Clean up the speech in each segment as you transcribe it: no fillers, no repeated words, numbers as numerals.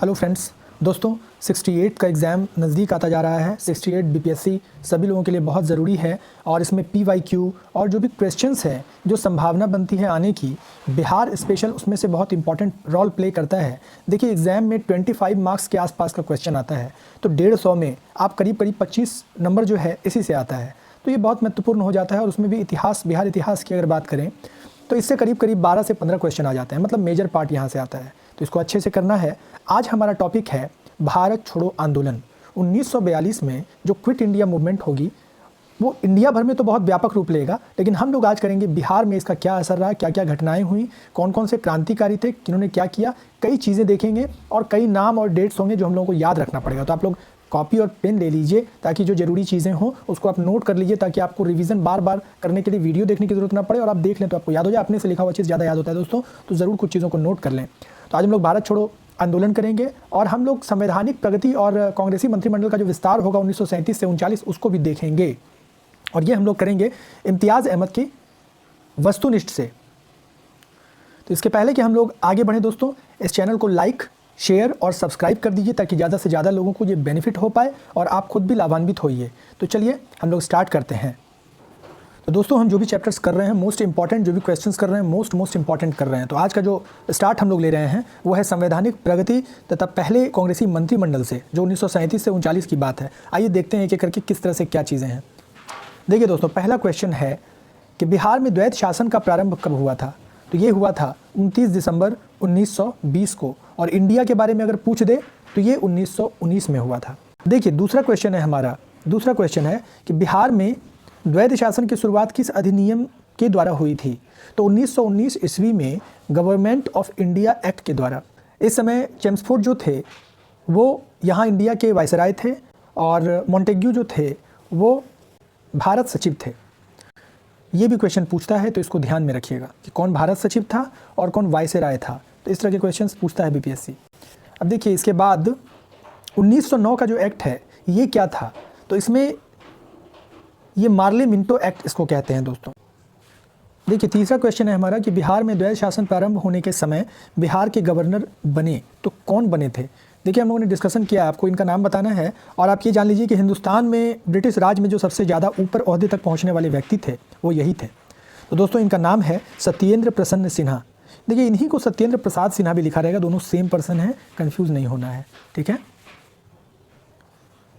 Hello friends, दोस्तों 68 का exam नज़दीक आता जा रहा है। 68 बीपीएससी सभी लोगों के लिए बहुत ज़रूरी है और इसमें पीवाईक्यू और जो भी क्वेश्चंस हैं, जो संभावना बनती है आने की, बिहार स्पेशल उसमें से बहुत इंपॉर्टेंट रोल प्ले करता है। देखिए एग्ज़ाम में 25 मार्क्स के आसपास का क्वेश्चन आता है, तो 150 में आप करीब 25 नंबर जो है इसी से आता है, तो ये बहुत महत्वपूर्ण हो जाता है। और उसमें भी इतिहास, बिहार इतिहास की अगर बात करें तो इससे करीब 12 से 15 क्वेश्चन आ जाते हैं, मतलब मेजर पार्ट यहाँ से आता है, तो इसको अच्छे से करना है। आज हमारा टॉपिक है भारत छोड़ो आंदोलन। 1942 में जो क्विट इंडिया मूवमेंट होगी वो इंडिया भर में तो बहुत व्यापक रूप लेगा, लेकिन हम लोग आज करेंगे बिहार में इसका क्या असर रहा, क्या क्या घटनाएं हुई, कौन कौन से क्रांतिकारी थे, किन्होंने क्या किया, कई चीज़ें देखेंगे और कई नाम और डेट्स होंगे जो हम लोगों को याद रखना पड़ेगा। तो आप लोग कॉपी और पेन ले लीजिए ताकि जो ज़रूरी चीज़ें हों उसको आप नोट कर लीजिए, ताकि आपको रिवीजन बार बार करने के लिए वीडियो देखने की ज़रूरत ना पड़े और आप देख लें तो आपको याद हो जाए। अपने से लिखा हुआ चीज़ ज़्यादा याद होता है दोस्तों, तो ज़रूर कुछ चीज़ों को नोट कर लें। तो आज हम लोग भारत छोड़ो आंदोलन करेंगे और हम लोग संवैधानिक प्रगति और कांग्रेसी मंत्रिमंडल का जो विस्तार होगा 1937 से 39 उसको भी देखेंगे, और ये हम लोग करेंगे इम्तियाज़ अहमद की वस्तुनिष्ठ से। तो इसके पहले कि हम लोग आगे बढ़ें दोस्तों, इस चैनल को लाइक, शेयर और सब्सक्राइब कर दीजिए ताकि ज़्यादा से ज़्यादा लोगों को ये बेनिफिट हो पाए और आप खुद भी लाभान्वित होइए। तो चलिए हम लोग स्टार्ट करते हैं। तो दोस्तों हम जो भी चैप्टर्स कर रहे हैं, मोस्ट इंपॉर्टेंट जो भी क्वेश्चंस कर रहे हैं, मोस्ट इंपॉर्टेंट कर रहे हैं। तो आज का जो स्टार्ट हम लोग ले रहे हैं वो है संवैधानिक प्रगति तथा पहले कांग्रेसी मंत्रिमंडल से, जो 1937 से 39 की बात है। आइए देखते हैं एक एक करके किस तरह से क्या चीज़ें हैं। देखिए दोस्तों, पहला क्वेश्चन है कि बिहार में द्वैध शासन का प्रारंभ कब हुआ था। तो ये हुआ था 29 दिसंबर 1920 को, और इंडिया के बारे में अगर पूछ दे तो ये 1919 में हुआ था। देखिए दूसरा क्वेश्चन है हमारा, दूसरा क्वेश्चन है कि बिहार में द्वैध शासन की शुरुआत किस अधिनियम के द्वारा हुई थी। तो 1919 ईस्वी में गवर्नमेंट ऑफ इंडिया एक्ट के द्वारा। इस समय चेम्सफोर्ड जो थे वो यहाँ इंडिया के वायसराय थे और मॉन्टेग्यू जो थे वो भारत सचिव थे। ये भी क्वेश्चन पूछता है, तो इसको ध्यान में रखिएगा कि कौन भारत सचिव था और कौन वायसराय था। तो इस तरह के क्वेश्चंस पूछता है बीपीएससी। अब देखिए इसके बाद 1909 का जो एक्ट है ये क्या था। तो इसमें ये मार्ले मिंटो एक्ट इसको कहते हैं दोस्तों। देखिए तीसरा क्वेश्चन है हमारा कि बिहार में द्वैध शासन प्रारंभ होने के समय बिहार के गवर्नर बने तो कौन बने थे। देखिए हम लोगों ने डिस्कशन किया, आपको इनका नाम बताना है। और आप ये जान लीजिए कि हिंदुस्तान में ब्रिटिश राज में जो सबसे ज़्यादा ऊपर ओहदे तक पहुंचने वाले व्यक्ति थे वो यही थे। तो दोस्तों इनका नाम है सत्येंद्र प्रसन्न सिन्हा। देखिए इन्हीं को सत्येंद्र प्रसाद सिन्हा भी लिखा रहेगा, दोनों सेम पर्सन है, कन्फ्यूज़ नहीं होना है, ठीक है।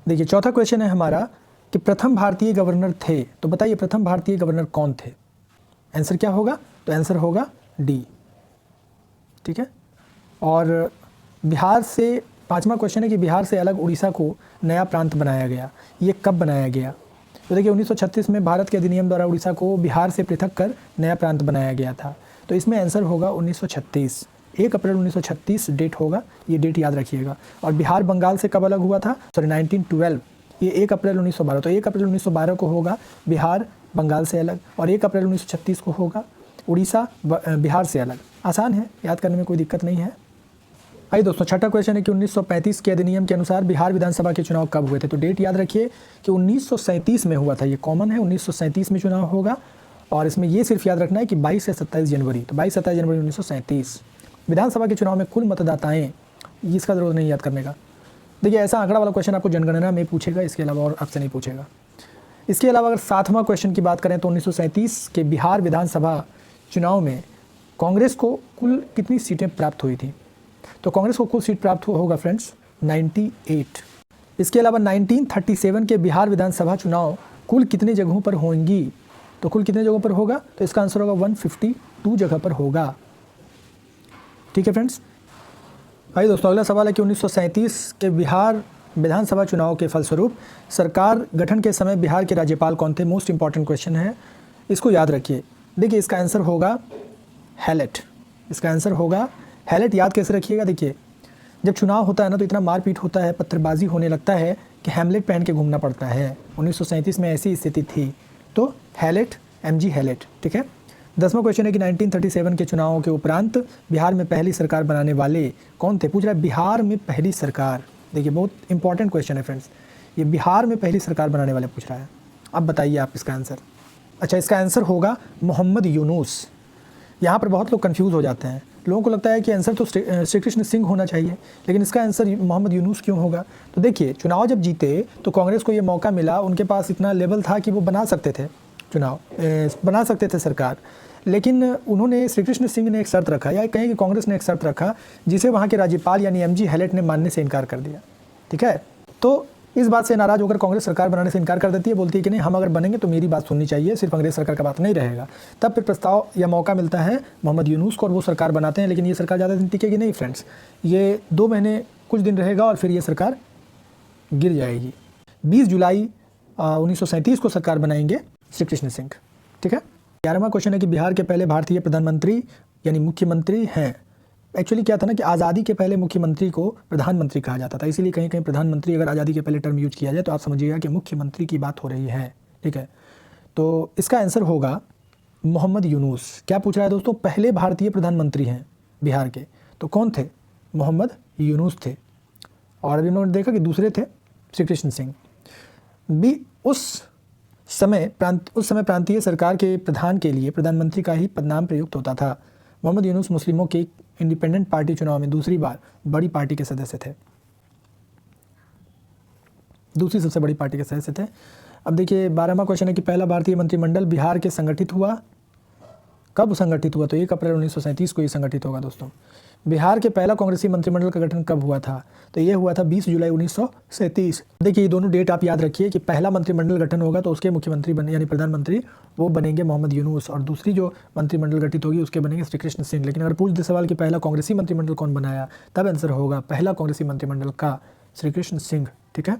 देखिए चौथा क्वेश्चन है हमारा कि प्रथम भारतीय गवर्नर थे। तो बताइए प्रथम भारतीय गवर्नर कौन थे। आंसर क्या होगा। तो आंसर होगा डी, ठीक है। और बिहार से पांचवा क्वेश्चन है कि बिहार से अलग उड़ीसा को नया प्रांत बनाया गया, ये कब बनाया गया। तो देखिए 1936 में भारत के अधिनियम द्वारा उड़ीसा को बिहार से पृथक कर नया प्रांत बनाया गया था। तो इसमें आंसर होगा 1936, 1 अप्रैल 1936 डेट होगा, ये डेट याद रखिएगा। और बिहार बंगाल से कब अलग हुआ था। सॉरी 1912, ये 1 अप्रैल 1912। तो 1 अप्रैल 1912 को होगा बिहार बंगाल से अलग, और 1 अप्रैल 1936 को होगा उड़ीसा बिहार से अलग। आसान है, याद करने में कोई दिक्कत नहीं है। आइए दोस्तों छठा क्वेश्चन है कि 1935 के अधिनियम के अनुसार बिहार विधानसभा के चुनाव कब हुए थे। तो डेट याद रखिए कि 1937 में हुआ था, ये कॉमन है, 1937 में चुनाव होगा। और इसमें ये सिर्फ याद रखना है कि 22 से 27 जनवरी, तो 22-27 जनवरी 1937 विधानसभा के चुनाव में कुल मतदाताएँ, इसका ज़रूरत नहीं याद करने का। देखिए ऐसा आंकड़ा वाला क्वेश्चन आपको जनगणना में पूछेगा, इसके अलावा और आपसे नहीं पूछेगा। इसके अलावा अगर 7वां क्वेश्चन की बात करें तो 1937 के बिहार विधानसभा चुनाव में कांग्रेस को कुल कितनी सीटें प्राप्त हुई थी। तो कांग्रेस को कुल सीट प्राप्त होगा फ्रेंड्स 98। इसके अलावा 1937 के बिहार विधानसभा चुनाव कुल कितने जगहों पर होंगी। तो कुल कितने जगहों पर होगा। तो इसका आंसर होगा 152 जगह पर होगा, ठीक है फ्रेंड्स। भाई दोस्तों अगला सवाल है कि 1937 के बिहार विधानसभा चुनाव के फलस्वरूप सरकार गठन के समय बिहार के राज्यपाल कौन थे। मोस्ट इंपॉर्टेंट क्वेश्चन है, इसको याद रखिए। देखिए इसका आंसर होगा हैलेट, इसका आंसर होगा हैलेट। याद कैसे रखिएगा, देखिए जब चुनाव होता है ना तो इतना मारपीट होता है, पत्थरबाजी होने लगता है कि हैमलेट पहन के घूमना पड़ता है। 1937 में ऐसी स्थिति थी, तो हैलेट, MG हैलेट, ठीक है। 10वां क्वेश्चन है कि 1937 के चुनावों के उपरांत बिहार में पहली सरकार बनाने वाले कौन थे। पूछ रहा है बिहार में पहली सरकार। देखिए बहुत इंपॉर्टेंट क्वेश्चन है फ्रेंड्स, ये बिहार में पहली सरकार बनाने वाले पूछ रहा है। अब बताइए आप इसका आंसर। अच्छा इसका आंसर होगा मोहम्मद यूनुस। यहाँ पर बहुत लोग कंफ्यूज हो जाते हैं। लोगों को लगता है कि आंसर तो श्री कृष्ण सिंह होना चाहिए, लेकिन इसका आंसर मोहम्मद यूनुस क्यों होगा? तो देखिए, चुनाव जब जीते तो कांग्रेस को ये मौका मिला, उनके पास इतना लेवल था कि वो बना सकते थे चुनाव, बना सकते थे सरकार, लेकिन उन्होंने श्री कृष्ण सिंह ने एक शर्त रखा, या कहें कि कांग्रेस ने एक शर्त रखा, जिसे वहाँ के राज्यपाल यानी एमजी हैलेट ने मानने से इनकार कर दिया। ठीक है, तो इस बात से नाराज़ होकर कांग्रेस सरकार बनाने से इनकार कर देती है, बोलती है कि नहीं, हम अगर बनेंगे तो मेरी बात सुननी चाहिए, सिर्फ अंग्रेज सरकार का बात नहीं रहेगा। तब फिर प्रस्ताव या मौका मिलता है मोहम्मद यूनुस को और वो सरकार बनाते हैं, लेकिन ये सरकार ज़्यादा दिन टिकेगी नहीं फ्रेंड्स, ये 2 महीने कुछ दिन रहेगा और फिर ये सरकार गिर जाएगी। 20 जुलाई 1937 को सरकार बनाएंगे श्री कृष्ण सिंह। ठीक है, 11वां क्वेश्चन है कि बिहार के पहले भारतीय प्रधानमंत्री यानी मुख्यमंत्री हैं। एक्चुअली क्या था ना कि आज़ादी के पहले मुख्यमंत्री को प्रधानमंत्री कहा जाता था, इसीलिए कहीं कहीं प्रधानमंत्री अगर आज़ादी के पहले टर्म यूज किया जाए तो आप समझिएगा कि मुख्यमंत्री की बात हो रही है। ठीक है, तो इसका आंसर होगा मोहम्मद यूनुस। क्या पूछ रहा है दोस्तों? पहले भारतीय प्रधानमंत्री हैं बिहार के, तो कौन थे? मोहम्मद यूनुस थे। और अभी हमने देखा कि दूसरे थे श्री कृष्ण सिंह। भी उस समय प्रांतीय सरकार के प्रधान के लिए प्रधानमंत्री का ही पदनाम प्रयुक्त होता था। मोहम्मद यूनुस मुस्लिमों के इंडिपेंडेंट पार्टी चुनाव में दूसरी बार बड़ी पार्टी के सदस्य थे, दूसरी सबसे बड़ी पार्टी के सदस्य थे। अब देखिए 12वां क्वेश्चन है कि पहला भारतीय मंत्रिमंडल बिहार के संगठित हुआ, कब संगठित हुआ? तो 1 अप्रैल 1937 को ये संगठित होगा दोस्तों। बिहार के पहला कांग्रेसी मंत्रिमंडल का गठन कब हुआ था? तो ये हुआ था 20 जुलाई 1937। देखिए ये दोनों डेट आप याद रखिए कि पहला मंत्रिमंडल गठन होगा तो उसके मुख्यमंत्री बने यानी प्रधानमंत्री वो बनेंगे मोहम्मद यूनुस, और दूसरी जो मंत्रिमंडल गठित होगी उसके बनेंगे श्री कृष्ण सिंह। लेकिन अगर पूछ दे सवाल कि पहला कांग्रेसी मंत्रिमंडल कौन बनाया, तब आंसर होगा पहला कांग्रेसी मंत्रिमंडल का श्री कृष्ण सिंह। ठीक है,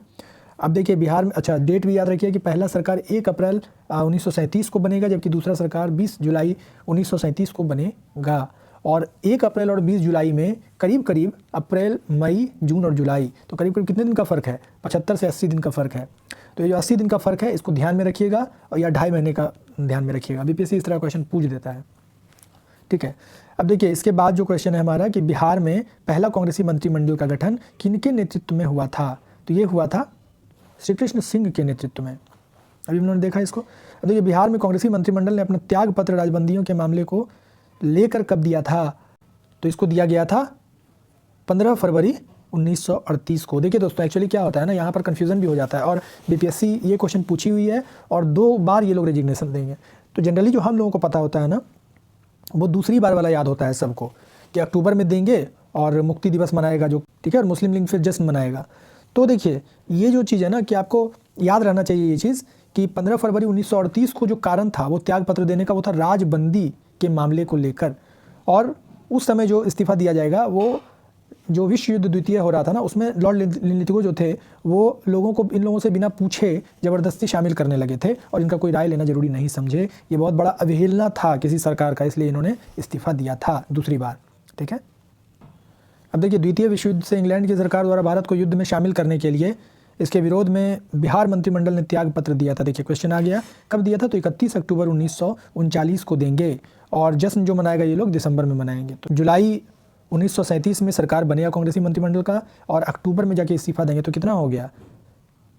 अब देखिए बिहार में, अच्छा डेट भी याद रखिए कि पहला सरकार 1 अप्रैल 1937 को बनेगा, जबकि दूसरा सरकार 20 जुलाई 1937 को बनेगा। और 1 अप्रैल और 20 जुलाई में करीब करीब अप्रैल, मई, जून और जुलाई, तो करीब करीब कितने दिन का फ़र्क है? 75 से 80 दिन का फ़र्क है। तो ये जो 80 दिन का फ़र्क है इसको ध्यान में रखिएगा, और या 2.5 महीने का ध्यान में रखिएगा। बीपीएससी इस तरह क्वेश्चन पूछ देता है। ठीक है, अब देखिए इसके बाद जो क्वेश्चन है हमारा कि बिहार में पहला कांग्रेसी मंत्रिमंडल का गठन किनके नेतृत्व में हुआ था? तो ये हुआ था श्री कृष्ण सिंह के नेतृत्व में। अभी उन्होंने देखा इसको। अब देखिए बिहार में कांग्रेसी मंत्रिमंडल ने अपना त्याग पत्र राजबंदियों के मामले को लेकर कब दिया था? तो इसको दिया गया था 15 फरवरी 1938 को। देखिए दोस्तों एक्चुअली क्या होता है ना, यहाँ पर कन्फ्यूज़न भी हो जाता है, और बीपीएससी ये क्वेश्चन पूछी हुई है और 2 बार ये लोग रेजिग्नेशन देंगे। तो जनरली जो हम लोगों को पता होता है ना, वो दूसरी बार वाला याद होता है सबको कि अक्टूबर में देंगे और मुक्ति दिवस मनाएगा जो, ठीक है, और मुस्लिम लीग फिर जश्न मनाएगा। तो देखिए ये जो चीज़ है ना कि आपको याद रहना चाहिए ये चीज़ कि 15 फरवरी 1938 को जो कारण था वो त्याग पत्र देने का, वो था राजबंदी के मामले को लेकर। और उस समय जो इस्तीफा दिया जाएगा वो जो विश्व युद्ध द्वितीय हो रहा था ना, उसमें लॉर्ड लिंलिथगो जो थे वो लोगों को, इन लोगों से बिना पूछे ज़बरदस्ती शामिल करने लगे थे और इनका कोई राय लेना जरूरी नहीं समझे। ये बहुत बड़ा अवहेलना था किसी सरकार का, इसलिए इन्होंने इस्तीफा दिया था दूसरी बार। ठीक है, अब देखिए द्वितीय विश्व युद्ध से इंग्लैंड की सरकार द्वारा भारत को युद्ध में शामिल करने के लिए इसके विरोध में बिहार मंत्रिमंडल ने त्याग पत्र दिया था। देखिए क्वेश्चन आ गया कब दिया था? तो 31 अक्टूबर 1939 को देंगे, और जश्न जो मनाएगा ये लोग दिसंबर में मनाएंगे। तो जुलाई 1937 में सरकार बनेगा कांग्रेसी मंत्रिमंडल का, और अक्टूबर में जाके इस्तीफा देंगे। तो कितना हो गया?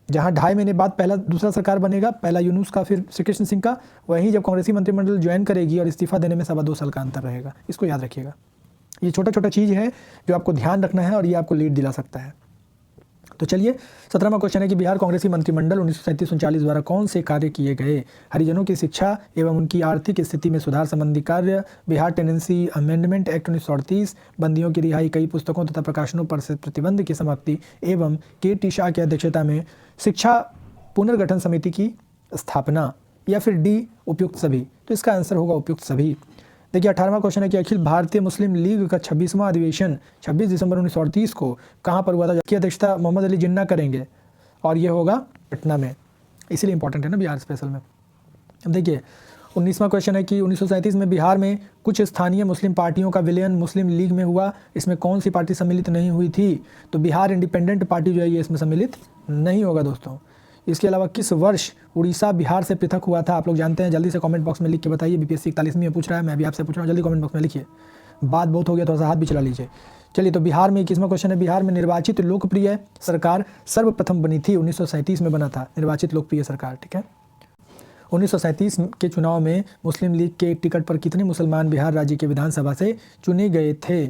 जहाँ 2.5 महीने बाद पहला दूसरा सरकार बनेगा, पहला यूनुस का फिर श्री कृष्ण सिंह का, वहीं जब कांग्रेसी मंत्रिमंडल ज्वाइन करेगी और इस्तीफा देने में 2.25 साल का अंतर रहेगा। इसको याद रखिएगा, ये छोटा छोटा चीज़ है जो आपको ध्यान रखना है और ये आपको लीड दिला सकता है। तो चलिए 17वां क्वेश्चन है कि बिहार कांग्रेसी मंत्रिमंडल 1937-39 द्वारा कौन से कार्य किए गए? हरिजनों की शिक्षा एवं उनकी आर्थिक स्थिति में सुधार संबंधी कार्य, बिहार टेनेंसी अमेंडमेंट एक्ट 1938, बंदियों की रिहाई, कई पुस्तकों तथा प्रकाशनों पर से प्रतिबंध की समाप्ति एवं के.टी. शाह की अध्यक्षता में शिक्षा पुनर्गठन समिति की स्थापना, या फिर डी उपयुक्त सभी? तो इसका आंसर होगा उपयुक्त सभी। देखिए 18वां क्वेश्चन है कि अखिल भारतीय मुस्लिम लीग का 26वां अधिवेशन 26 दिसंबर 1938 को कहाँ पर हुआ था? जिसकी अध्यक्षता मोहम्मद अली जिन्ना करेंगे, और ये होगा पटना में, इसीलिए इंपॉर्टेंट है ना बिहार स्पेशल में। अब देखिए 19वां क्वेश्चन है कि 1937 में बिहार में कुछ स्थानीय मुस्लिम पार्टियों का विलयन मुस्लिम लीग में हुआ, इसमें कौन सी पार्टी सम्मिलित नहीं हुई थी? तो बिहार इंडिपेंडेंट पार्टी जो है ये इसमें सम्मिलित नहीं होगा दोस्तों। इसके अलावा किस वर्ष उड़ीसा बिहार से पृथक हुआ था? आप लोग जानते हैं, जल्दी से कमेंट बॉक्स में लिख के बताइए। बीपीएससी 41वीं में पूछ रहा है, मैं भी आपसे पूछ रहा हूँ, जल्दी कमेंट बॉक्स में लिखिए। बात बहुत हो गया, थोड़ा सा हाथ भी चला लीजिए। चलिए तो बिहार में 21वां क्वेश्चन है, बिहार में निर्वाचित लोकप्रिय सरकार सर्वप्रथम बनी थी? 1937 में बना था निर्वाचित लोकप्रिय सरकार। ठीक है, 1937 के चुनाव में मुस्लिम लीग के टिकट पर कितने मुसलमान बिहार राज्य के विधानसभा से चुने गए थे?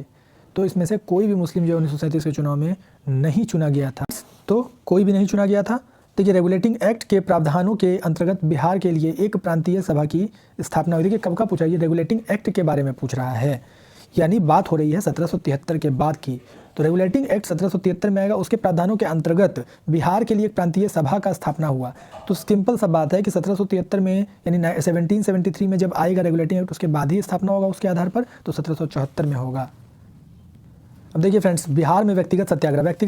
तो इसमें से कोई भी मुस्लिम जो 1937 के चुनाव में नहीं चुना गया था, तो कोई भी नहीं चुना गया था। देखिए रेगुलेटिंग एक्ट के प्रावधानों के अंतर्गत बिहार के लिए एक प्रांतीय सभा की स्थापना हुई। देखिए कब का पूछा, ये रेगुलेटिंग एक्ट के बारे में पूछ रहा है, यानी बात हो रही है 1773 के बाद की। तो रेगुलेटिंग एक्ट 1773 में आएगा, उसके प्रावधानों के अंतर्गत बिहार के लिए एक प्रांतीय सभा का स्थापना हुआ। तो सिंपल सा बात है कि 1773 में यानी 1773 में जब आएगा रेगुलेटिंग एक्ट, उसके बाद ही स्थापना होगा उसके आधार पर, तो 1774 में होगा। अब देखिए फ्रेंड्स, बिहार में व्यक्तिगत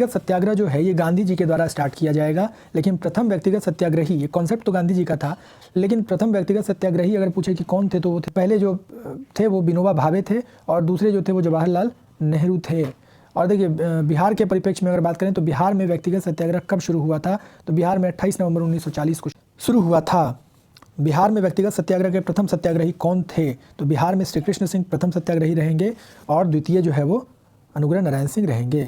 सत्याग्रह जो है ये गांधी जी के द्वारा स्टार्ट किया जाएगा, लेकिन प्रथम व्यक्तिगत सत्याग्रही, ये कॉन्सेप्ट तो गांधी जी का था, लेकिन प्रथम व्यक्तिगत सत्याग्रही अगर पूछे कि कौन थे, तो वो थे, पहले जो थे वो विनोबा भावे थे, और दूसरे जो थे वो जवाहरलाल नेहरू थे। और देखिए बिहार के परिप्रेक्ष्य में अगर बात करें तो बिहार में व्यक्तिगत सत्याग्रह कब शुरू हुआ था? तो बिहार में 28 नवंबर 1940 को शुरू हुआ था। बिहार में व्यक्तिगत सत्याग्रह के प्रथम सत्याग्रही कौन थे? तो बिहार में श्री कृष्ण सिंह प्रथम सत्याग्रही रहेंगे, और द्वितीय जो है वो अनुग्रह नारायण सिंह रहेंगे।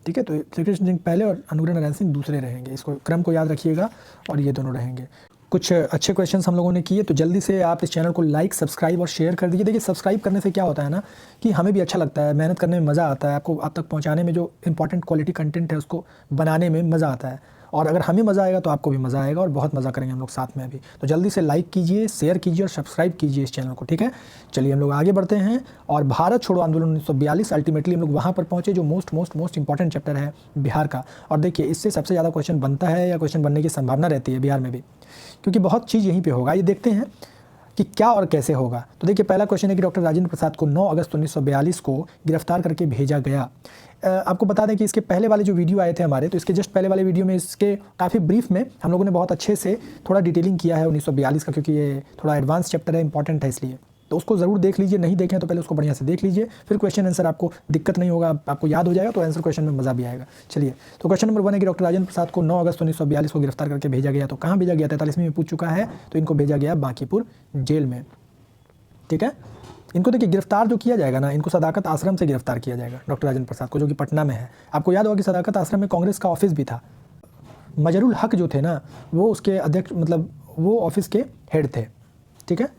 ठीक है, तो श्री कृष्ण सिंह पहले और अनुग्रह नारायण सिंह दूसरे रहेंगे। इसको क्रम को याद रखिएगा, और ये दोनों रहेंगे। कुछ अच्छे क्वेश्चंस हम लोगों ने किए, तो जल्दी से आप इस चैनल को लाइक, सब्सक्राइब और शेयर कर दीजिए। देखिए सब्सक्राइब करने से क्या होता है ना, कि हमें भी अच्छा लगता है, मेहनत करने में मज़ा आता है, आपको आप तक पहुँचाने में जो इंपॉर्टेंट क्वालिटी कंटेंट है उसको बनाने में मज़ा आता है, और अगर हमें मज़ा आएगा तो आपको भी मज़ा आएगा, और बहुत मज़ा करेंगे हम लोग साथ में भी। तो जल्दी से लाइक कीजिए, शेयर कीजिए और सब्सक्राइब कीजिए इस चैनल को। ठीक है, चलिए हम लोग आगे बढ़ते हैं। और भारत छोड़ो आंदोलन 1942, अल्टीमेटली हम लोग वहाँ पर पहुँचे जो मोस्ट इंपॉर्टेंट चैप्टर है बिहार का। और देखिए इससे सबसे ज़्यादा क्वेश्चन बनता है, या क्वेश्चन बनने की संभावना रहती है बिहार में भी, क्योंकि बहुत चीज़ यहीं पर होगा। ये देखते हैं कि क्या और कैसे होगा। तो देखिए पहला क्वेश्चन है कि डॉक्टर राजेंद्र प्रसाद को 9 अगस्त 1942 को गिरफ्तार करके भेजा गया। आपको बता दें कि इसके पहले वाले जो वीडियो आए थे हमारे, तो इसके जस्ट पहले वाले वीडियो में इसके काफ़ी ब्रीफ में हम लोगों ने बहुत अच्छे से थोड़ा डिटेलिंग किया है 1942 का, क्योंकि ये थोड़ा एडवांस चैप्टर है, इंपॉर्टेंट है, इसलिए तो उसको ज़रूर देख लीजिए। नहीं देखें तो पहले उसको बढ़िया से देख लीजिए, फिर क्वेश्चन आंसर आपको दिक्कत नहीं होगा, आपको याद हो जाएगा, तो आंसर क्वेश्चन में मज़ा भी आएगा। चलिए, तो क्वेश्चन नंबर 1 है कि डॉक्टर राजेंद्र प्रसाद को 9 अगस्त 1942 को गिरफ्तार करके भेजा गया। तो कहाँ भेजा गया? 43वीं में पूछ चुका है, तो इनको भेजा गया बांकीपुर जेल में। ठीक है, इनको देखिए गिरफ्तार जो किया जाएगा ना, इनको सदाकत आश्रम से गिरफ्तार किया जाएगा डॉक्टर राजेंद्र प्रसाद को, जो कि पटना में है। आपको याद होगा कि सदाकत आश्रम में कांग्रेस का ऑफिस भी था। मजरुल हक जो थे ना, वो उसके अध्यक्ष, मतलब वो ऑफिस के हेड थे। ठीक है,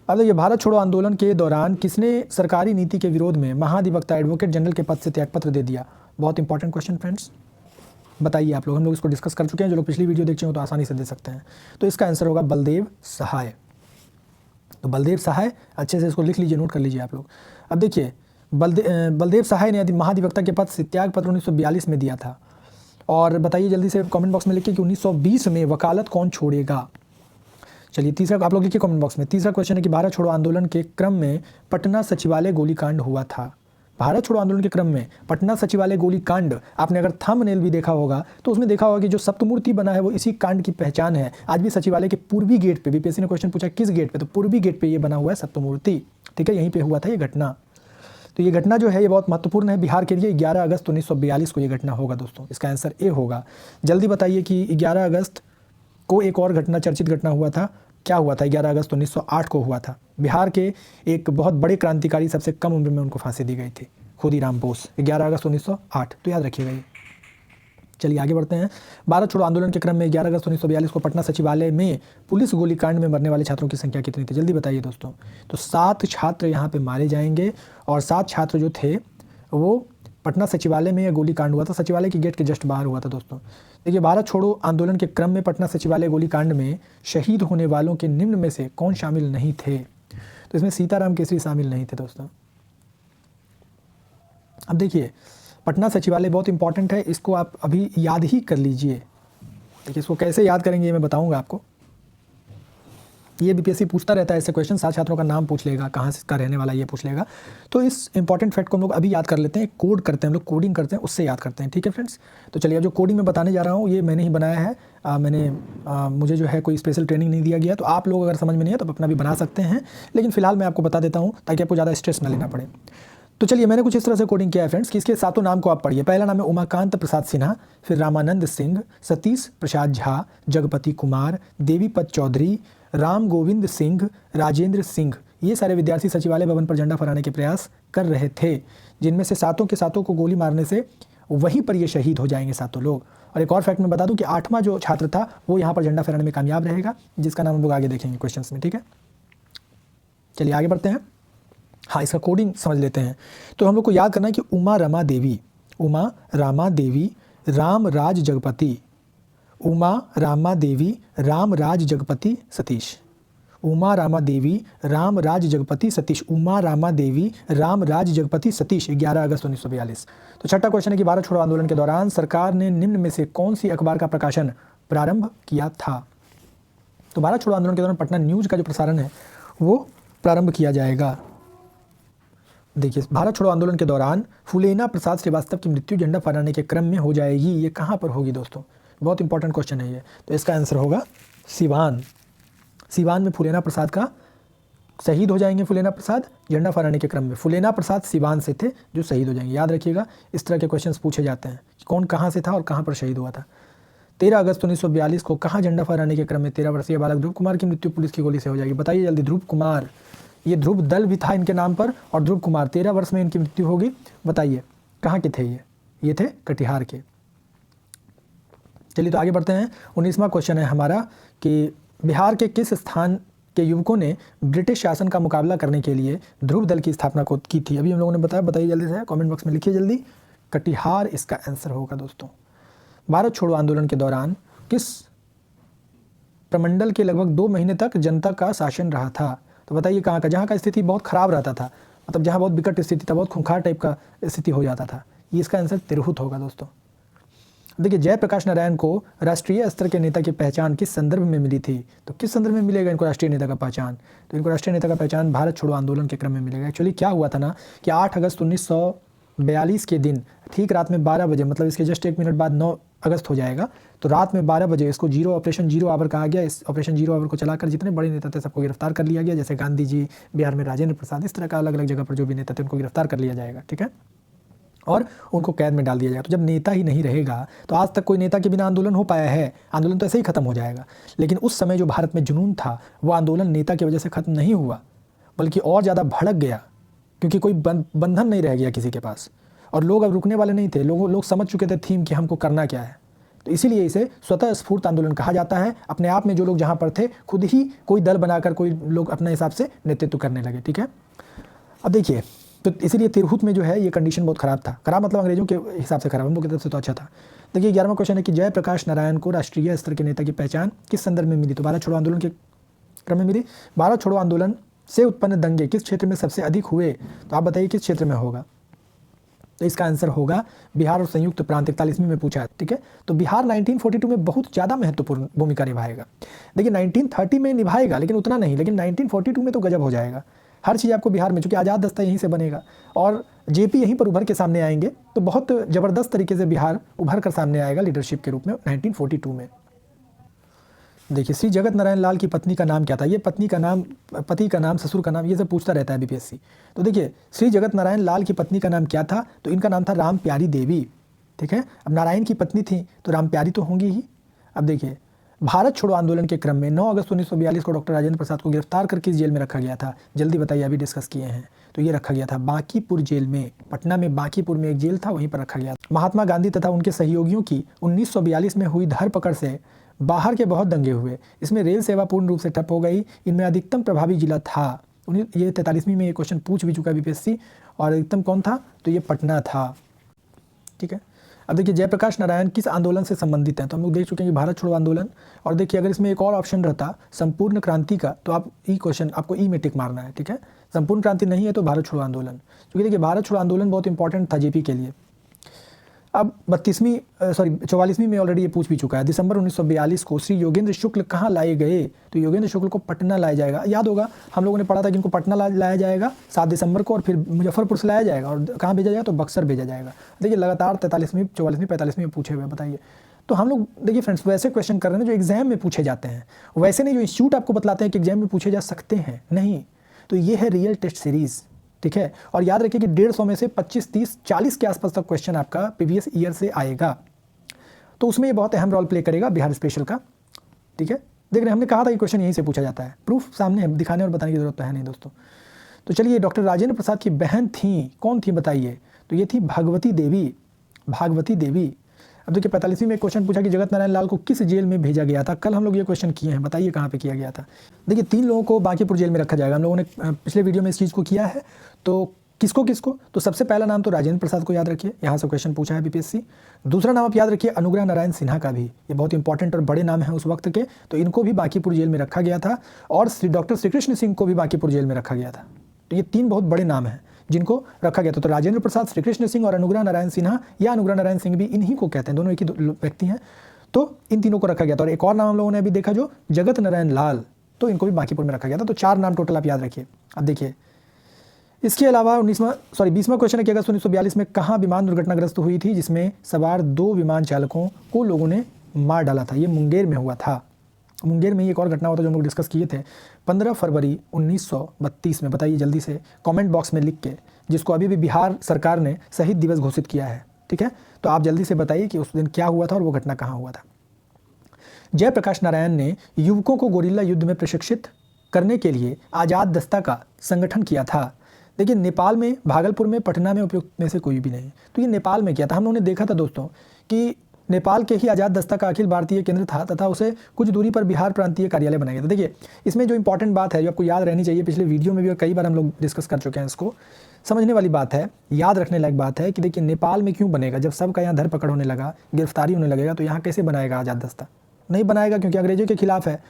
अब ये भारत छोड़ो आंदोलन के दौरान किसने सरकारी नीति के विरोध में महाधिवक्ता एडवोकेट जनरल के पद से त्यागपत्र दे दिया? बहुत इंपॉर्टेंट क्वेश्चन फ्रेंड्स, बताइए आप लोग। हम लोग इसको डिस्कस कर चुके हैं, जो लोग पिछली वीडियो देख चुके हैं तो आसानी से दे सकते हैं। तो इसका आंसर होगा बलदेव सहाय। तो बलदेव सहाय, अच्छे से इसको लिख लीजिए, नोट कर लीजिए आप लोग। अब देखिए बलदेव सहाय ने महाधिवक्ता के पद से त्यागपत्र 1942 में दिया था। और बताइए जल्दी से कमेंट बॉक्स में लिखिए कि 1920 में वकालत कौन छोड़ेगा? चलिए तीसरा आप लोग लिखिए कमेंट बॉक्स में। तीसरा क्वेश्चन है कि भारत छोड़ो आंदोलन के क्रम में पटना सचिवालय गोलीकांड हुआ था। भारत छोड़ो आंदोलन के क्रम में पटना सचिवालय गोलीकांड, आपने अगर थंबनेल भी देखा होगा तो उसमें देखा होगा कि जो सप्तमूर्ति बना है वो इसी कांड की पहचान है। आज भी सचिवालय के पूर्वी गेट पे, बीपीएससी ने क्वेश्चन पूछा किस गेट पे, तो पूर्वी गेट पे ये बना हुआ है सप्तमूर्ति। ठीक है, यहीं पे हुआ था ये घटना। तो ये घटना जो है ये बहुत महत्वपूर्ण है बिहार के लिए। 11 अगस्त 1942 को ये घटना होगा दोस्तों। इसका आंसर ए होगा। जल्दी बताइए कि 11 अगस्त को एक और घटना, चर्चित घटना हुआ था। क्या हुआ था? 11 अगस्त 1908 को हुआ था। बिहार के एक बहुत बड़े क्रांतिकारी, सबसे कम उम्र में उनको फांसी दी गई थी, खुदीराम बोस। 11 अगस्त 1908, तो याद रखिएगा ये। चलिए आगे बढ़ते हैं। भारत छोड़ो आंदोलन के क्रम में 11 अगस्त 1942 को पटना सचिवालय में पुलिस गोलीकांड में मरने वाले छात्रों की संख्या कितनी थी? जल्दी बताइए दोस्तों। तो 7 छात्र यहाँ पे मारे जाएंगे, और 7 छात्र जो थे वो पटना सचिवालय में यह गोलीकांड हुआ था। सचिवालय के गेट के जस्ट बाहर हुआ था दोस्तों। देखिए भारत छोड़ो आंदोलन के क्रम में पटना सचिवालय गोलीकांड में शहीद होने वालों के निम्न में से कौन शामिल नहीं थे? तो इसमें सीताराम केसरी शामिल नहीं थे दोस्तों। अब देखिए पटना सचिवालय बहुत इंपॉर्टेंट है, इसको आप अभी याद ही कर लीजिए। देखिए इसको कैसे याद करेंगे ये मैं बताऊंगा आपको। ये बीपीएससी पूछता रहता है ऐसे क्वेश्चन, 7 छात्रों का नाम पूछ लेगा, कहाँ से का रहने वाला ये पूछ लेगा। तो इस इंपॉर्टेंट फैक्ट को हम लोग अभी याद कर लेते हैं, कोड करते हैं हम लोग, कोडिंग करते हैं, उससे याद करते हैं। ठीक है फ्रेंड्स, तो चलिए जो कोडिंग मैं बताने जा रहा हूँ ये मैंने ही बनाया है। मुझे जो है कोई स्पेशल ट्रेनिंग नहीं दिया गया, तो आप लोग अगर समझ में नहीं है तो अपना भी बना सकते हैं, लेकिन फिलहाल मैं आपको बता देता हूँ ताकि आपको ज़्यादा स्ट्रेस ना लेना पड़े। तो चलिए मैंने कुछ इस तरह से कोडिंग किया है फ्रेंड्स कि इसके 7 नाम को आप पढ़िए। पहला नाम है उमाकांत प्रसाद सिन्हा, फिर रामानंद सिंह, सतीश प्रसाद झा, जगपति कुमार, देवीपत चौधरी, राम गोविंद सिंह, राजेंद्र सिंह। ये सारे विद्यार्थी सचिवालय भवन पर झंडा फहराने के प्रयास कर रहे थे, जिनमें से 7 के 7 को गोली मारने से वहीं पर ये शहीद हो जाएंगे सातों लोग। और एक और फैक्ट मैं बता दूं कि 8वां जो छात्र था वो यहाँ पर झंडा फहराने में कामयाब रहेगा, जिसका नाम हम लोग आगे देखेंगे क्वेश्चन में, ठीक है। चलिए आगे बढ़ते हैं। हाँ, इसका कोडिंग समझ लेते हैं। तो हम लोग को याद करना है कि उमा रमा देवी राम राज जगपति, उमा रामा देवी राम राज जगपति सतीश, उमा रामा देवी राम राज जगपति सतीश, उमा रामा देवी राम राज जगपति सतीश, 11 अगस्त 1942। तो छठा क्वेश्चन है कि भारत छोड़ो आंदोलन के दौरान सरकार ने निम्न में से कौन सी अखबार का प्रकाशन प्रारंभ किया था। तो भारत छोड़ो आंदोलन के दौरान पटना न्यूज का जो प्रसारण है वो प्रारंभ किया जाएगा। देखिए, भारत छोड़ो आंदोलन के दौरान फूलेना प्रसाद श्रीवास्तव की मृत्यु झंडा फहराने के क्रम में हो जाएगी। ये कहाँ पर होगी दोस्तों, बहुत इंपॉर्टेंट क्वेश्चन है ये। तो इसका आंसर होगा सिवान। सिवान में फूलेना प्रसाद का शहीद हो जाएंगे। फूलेना प्रसाद झंडा फहराने के क्रम में, फूलेना प्रसाद सिवान से थे जो शहीद हो जाएंगे। याद रखिएगा, इस तरह के क्वेश्चंस पूछे जाते हैं कि कौन कहाँ से था और कहाँ पर शहीद हुआ था। 13 अगस्त 1942 को कहाँ झंडा फहराने के क्रम में 13 वर्षीय बालक ध्रुव कुमार की मृत्यु पुलिस की गोली से हो जाएगी। बताइए जल्दी। ध्रुव कुमार, ये ध्रुव दल भी था इनके नाम पर, और ध्रुव कुमार 13 वर्ष में इनकी मृत्यु होगी। बताइए कहाँ के थे ये थे कटिहार के। चलिए तो आगे बढ़ते हैं। 19वां क्वेश्चन है हमारा कि बिहार के किस स्थान के युवकों ने ब्रिटिश शासन का मुकाबला करने के लिए ध्रुव दल की स्थापना की थी। अभी हम लोगों ने बताया, बताइए जल्दी से, कमेंट बॉक्स में लिखिए जल्दी। कटिहार इसका आंसर होगा दोस्तों। भारत छोड़ो आंदोलन के दौरान किस प्रमंडल के लगभग 2 महीने तक जनता का शासन रहा था। तो बताइए कहाँ का, जहाँ का स्थिति बहुत खराब रहता था, मतलब जहाँ बहुत विकट स्थिति था, बहुत खूंखार टाइप का स्थिति हो जाता था। ये इसका आंसर तिरहुत होगा दोस्तों। देखिए, जयप्रकाश नारायण को राष्ट्रीय स्तर के नेता की पहचान किस संदर्भ में मिली थी। तो किस संदर्भ में मिलेगा इनको राष्ट्रीय नेता का पहचान। तो इनको राष्ट्रीय नेता का पहचान भारत छोड़ो आंदोलन के क्रम में मिलेगा। एक्चुअली क्या हुआ था ना कि 8 अगस्त 1942 के दिन ठीक रात में 12 बजे, मतलब इसके जस्ट 1 मिनट बाद 9 अगस्त हो जाएगा, तो रात में 12 बजे इसको ऑपरेशन जीरो आवर कहा गया। इस ऑपरेशन जीरो आवर को चलाकर जितने बड़े नेता थे सबको गिरफ्तार कर लिया गया, जैसे गांधी जी, बिहार में राजेंद्र प्रसाद, इस तरह का अलग अलग जगह पर जो भी नेता थे उनको गिरफ्तार कर लिया जाएगा, ठीक है, और उनको कैद में डाल दिया जाएगा। तो जब नेता ही नहीं रहेगा, तो आज तक कोई नेता के बिना आंदोलन हो पाया है? आंदोलन तो ऐसे ही खत्म हो जाएगा। लेकिन उस समय जो भारत में जुनून था वो आंदोलन नेता की वजह से खत्म नहीं हुआ, बल्कि और ज़्यादा भड़क गया, क्योंकि कोई बंधन नहीं रह गया किसी के पास, और लोग अब रुकने वाले नहीं थे। लोग समझ चुके थे थीम कि हमको करना क्या है। तो इसीलिए इसे स्वतः स्फूर्त आंदोलन कहा जाता है। अपने आप में जो लोग जहाँ पर थे खुद ही कोई दल बनाकर कोई लोग अपने हिसाब से नेतृत्व करने लगे, ठीक है। अब देखिए, तो इसीलिए तिरहुत में जो है ये कंडीशन बहुत ख़राब था। खराब मतलब अंग्रेजों के हिसाब से खराब, हम लोग की तरफ से तो अच्छा था। देखिए 11वां क्वेश्चन है कि जयप्रकाश नारायण को राष्ट्रीय स्तर के नेता की पहचान किस संदर्भ में मिली। तो भारत छोड़ो आंदोलन के क्रम में मिली। भारत छोड़ो आंदोलन से उत्पन्न दंगे किस क्षेत्र में सबसे अधिक हुए। तो आप बताइए किस क्षेत्र में होगा। तो इसका आंसर होगा बिहार और संयुक्त प्रांत। 41वीं में पूछा है, ठीक है। तो बिहार 1942 में बहुत ज़्यादा महत्वपूर्ण भूमिका निभाएगा। देखिए 1930 में निभाएगा लेकिन उतना नहीं, लेकिन 1942 में तो गजब हो जाएगा। हर चीज़ आपको बिहार में, चूँकि आज़ाद दस्ता यहीं से बनेगा और जेपी यहीं पर उभर के सामने आएंगे, तो बहुत ज़बरदस्त तरीके से बिहार उभर कर सामने आएगा लीडरशिप के रूप में 1942 में। देखिए श्री जगत नारायण लाल की पत्नी का नाम क्या था। ये पति का नाम, ससुर का नाम, ये सब पूछता रहता है बीपीएससी। तो देखिए श्री जगत नारायण लाल की पत्नी का नाम क्या था। तो इनका नाम था राम प्यारी देवी, ठीक है। अब नारायण की पत्नी थी तो राम प्यारी तो होंगी ही। अब देखिए भारत छोड़ो आंदोलन के क्रम में 9 अगस्त 1942 को डॉक्टर राजेंद्र प्रसाद को गिरफ्तार कर किस जेल में रखा गया था। जल्दी बताइए, अभी डिस्कस किए हैं। तो ये रखा गया था बांकीपुर जेल में। पटना में बांकीपुर में एक जेल था, वहीं पर रखा गया था। महात्मा गांधी तथा उनके सहयोगियों की 1942 में हुई धरपकड़ से बाहर के बहुत दंगे हुए। इसमें रेल सेवा पूर्ण रूप से ठप हो गई। इनमें अधिकतम प्रभावी जिला था, ये 43वीं में ये क्वेश्चन पूछ भी चुका है बीपीएससी। और अधिकतम कौन था, तो ये पटना था, ठीक है। अब देखिए जयप्रकाश नारायण किस आंदोलन से संबंधित हैं। तो हम लोग देख चुके हैं कि भारत छोड़ो आंदोलन। और देखिए अगर इसमें एक और ऑप्शन रहता संपूर्ण क्रांति का, तो आप क्वेश्चन आपको में टिक मारना है, ठीक है। संपूर्ण क्रांति नहीं है तो भारत छोड़ो आंदोलन, क्योंकि देखिए भारत छोड़ो आंदोलन बहुत इंपॉर्टेंट था जेपी के लिए। अब 44वीं में ऑलरेडी ये पूछ भी चुका है। दिसंबर 1942 को श्री योगेंद्र शुक्ल कहाँ लाए गए। तो योगेंद्र शुक्ल को पटना लाया जाएगा। याद होगा हम लोगों ने पढ़ा था कि इनको पटना लाया जाएगा 7 दिसंबर को, और फिर मुजफ्फरपुर से लाया जाएगा, और कहाँ भेजा जाएगा, तो बक्सर भेजा जाएगा। देखिए लगातार 43वीं, 44वीं, 45वीं में पूछे हुए, बताइए। तो हम लोग देखिए फ्रेंड्स वैसे क्वेश्चन कर रहे हैं जो एग्जाम में पूछे जाते हैं, वैसे नहीं जो इंस्टीट्यूट आपको बतलाते हैं कि एग्जाम में पूछे जा सकते हैं, नहीं। तो ये है रियल टेस्ट सीरीज़, ठीक है। और याद रखिए कि 150 में से 25, 30, 40 के आसपास तक क्वेश्चन आपका प्रीवियस ईयर से आएगा। तो उसमें ये बहुत अहम रोल प्ले करेगा बिहार स्पेशल का, ठीक है। देख रहे हैं, हमने कहा था कि क्वेश्चन यहीं से पूछा जाता है। प्रूफ सामने है, दिखाने और बताने की जरूरत तो है नहीं दोस्तों। तो चलिए डॉक्टर राजेंद्र प्रसाद की बहन थी, कौन थी बताइए। तो ये थी भगवती देवी। भागवती देवी। अब देखिए 45वीं में क्वेश्चन पूछा कि जगत नारायण लाल को किस जेल में भेजा गया था। कल हम लोग ये क्वेश्चन किए हैं, बताइए कहाँ पे किया गया था। देखिए 3 लोगों को बांकीपुर जेल में रखा जाएगा। हम लोगों ने पिछले वीडियो में इस चीज़ को किया है। तो किसको किसको, तो सबसे पहला नाम तो राजेंद्र प्रसाद को याद रखिए, यहाँ से क्वेश्चन पूछा है बीपीएससी। दूसरा नाम आप याद रखिए अनुग्रह नारायण सिन्हा का भी, ये बहुत इंपॉर्टेंट और बड़े नाम हैं उस वक्त के, तो इनको भी बांकीपुर जेल में रखा गया था। और डॉक्टर श्री कृष्ण सिंह को भी बांकीपुर जेल में रखा गया था। तो ये 3 बहुत बड़े नाम हैं जिनको रखा गया था। तो राजेंद्र प्रसाद, श्री कृष्ण सिंह और अनुग्रह नारायण सिन्हा, या अनुग्रह नारायण सिंह भी इन्हीं को कहते हैं, दोनों एक ही व्यक्ति हैं। तो इन तीनों को रखा गया था। और एक और नाम हम लोगों ने अभी देखा जो जगत नारायण लाल, तो इनको भी बांकीपुर में रखा गया था। तो 4 नाम टोटल आप याद रखिए। अब देखिए इसके अलावा 20वां क्वेश्चन है कि अगस्त 1942 में कहाँ विमान दुर्घटनाग्रस्त हुई थी जिसमें सवार 2 विमान चालकों को लोगों ने मार डाला था। ये मुंगेर में हुआ था। मुंगेर में ही एक और घटना हुआ था जो हम लोग डिस्कस किए थे 15 फरवरी 1932 में। बताइए जल्दी से कमेंट बॉक्स में लिख के, जिसको अभी भी बिहार सरकार ने शहीद दिवस घोषित किया है, ठीक है। तो आप जल्दी से बताइए कि उस दिन क्या हुआ था और वो घटना कहाँ हुआ था। जयप्रकाश नारायण ने युवकों को गोरिल्ला युद्ध में प्रशिक्षित करने के लिए आज़ाद दस्ता का संगठन किया था। देखिए नेपाल में, भागलपुर में, पटना में उपयुक्त में से कोई भी नहीं। तो ये नेपाल में किया था। हम लोगों ने देखा था दोस्तों कि नेपाल के ही आज़ाद दस्ता का अखिल भारतीय केंद्र था तथा उसे कुछ दूरी पर बिहार प्रांतीय कार्यालय बनाया गया था। देखिए इसमें जो इंपॉर्टेंट बात है जो आपको याद रहनी चाहिए, पिछले वीडियो में भी और कई बार हम लोग डिस्कस कर चुके हैं, इसको समझने वाली बात है, याद रखने लायक बात है कि देखिए नेपाल में क्यों बनेगा। जब सबका यहाँ धरपकड़ होने लगा, गिरफ्तारी होने लगेगा, तो यहाँ कैसे बनाएगा आज़ाद दस्ता? नहीं बनाएगा क्योंकि अंग्रेजों के खिलाफ है,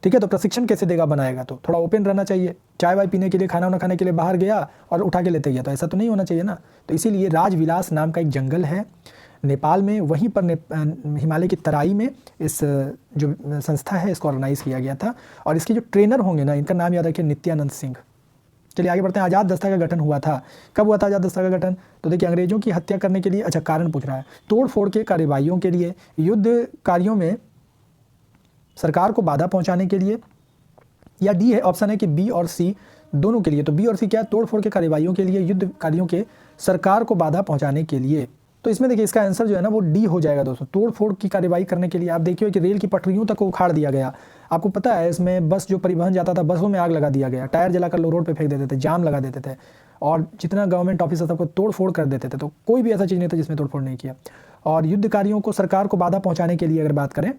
ठीक है। तो प्रशिक्षण कैसे देगा बनाएगा? तो थोड़ा ओपन रहना चाहिए। चाय वाय पीने के लिए, खाना वाना खाने के लिए बाहर गया और उठा के लेते गया, तो ऐसा तो नहीं होना चाहिए ना। तो इसीलिए राजविलास नाम का एक जंगल है नेपाल में, वहीं पर हिमालय की तराई में इस जो संस्था है इसको ऑर्गेनाइज़ किया गया था। और इसके जो ट्रेनर होंगे ना, इनका नाम याद रखिए, नित्यानंद सिंह। चलिए आगे बढ़ते हैं। आज़ाद दस्ता का गठन हुआ था, कब हुआ था आज़ाद दस्ता का गठन? तो देखिए अंग्रेजों की हत्या करने के लिए, अच्छा कारण पूछ रहा है, तोड़ फोड़ के कार्रवाइयों के लिए, युद्ध कार्यों में सरकार को बाधा पहुंचाने के लिए, या डी है ऑप्शन है कि बी और सी दोनों के लिए। तो बी और सी क्या है? तोड़ फोड़ के कार्रवाइयों के लिए, युद्ध कार्यों के सरकार को बाधा पहुंचाने के लिए। तो इसमें देखिए इसका आंसर जो है ना वो डी हो जाएगा दोस्तों। तोड़ फोड़ की कार्रवाई करने के लिए आप देखिए कि रेल की पटरियों तक को उखाड़ दिया गया। आपको पता है इसमें बस जो परिवहन जाता था, बसों में आग लगा दिया गया, टायर जलाकर रोड पे फेंक देते थे, जाम लगा देते थे, और जितना गवर्नमेंट ऑफिस था सबको तोड़ फोड़ कर देते थे। तो कोई भी ऐसा चीज़ नहीं था जिसमें तोड़ फोड़ नहीं किया। और युद्ध कार्यों को सरकार को बाधा पहुँचाने के लिए अगर बात करें